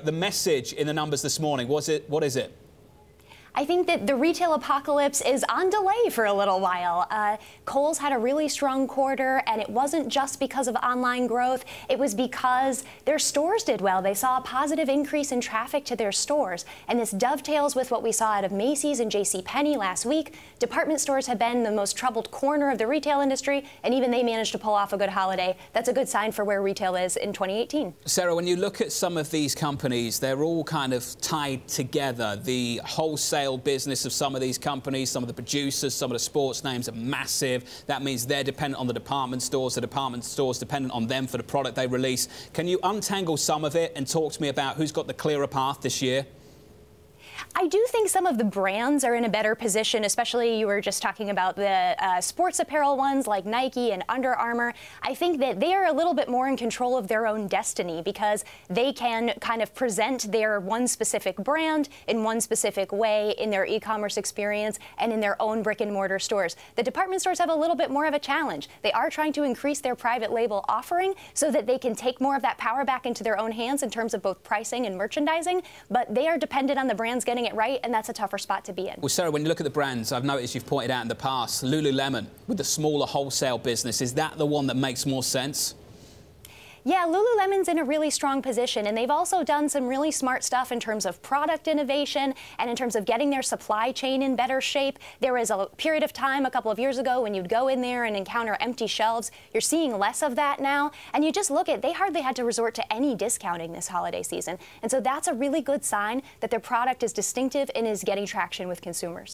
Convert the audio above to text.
The message in the numbers this morning, what is it? I think that the retail apocalypse is on delay for a little while. Kohl's had a really strong quarter, and it wasn't just because of online growth. It was because their stores did well. They saw a positive increase in traffic to their stores, and this dovetails with what we saw out of Macy's and JCPenny last week. Department stores have been the most troubled corner of the retail industry, and even they managed to pull off a good holiday. That's a good sign for where retail is in 2018. Sarah, when you look at some of these companies, they're all kind of tied together. The wholesale business of some of these companies, some of the producers, some of the sports names are massive. That means they're dependent on the department stores dependent on them for the product they release. Can you untangle some of it and talk to me about who's got the clearer path this year? I do think some of the brands are in a better position, especially you were just talking about the sports apparel ones like Nike and Under Armour. I think that they are a little bit more in control of their own destiny because they can kind of present their one specific brand in one specific way in their e-commerce experience and in their own brick and mortar stores. The department stores have a little bit more of a challenge. They are trying to increase their private label offering so that they can take more of that power back into their own hands in terms of both pricing and merchandising, but they are dependent on the brands getting it right, and that's a tougher spot to be in. Well, Sarah, when you look at the brands, I've noticed you've pointed out in the past, Lululemon with the smaller wholesale business, is that the one that makes more sense? Yeah, Lululemon's in a really strong position, and they've also done some really smart stuff in terms of product innovation and in terms of getting their supply chain in better shape. There was a period of time a couple of years ago when you'd go in there and encounter empty shelves. You're seeing less of that now, and you just look at, they hardly had to resort to any discounting this holiday season. And so that's a really good sign that their product is distinctive and is getting traction with consumers.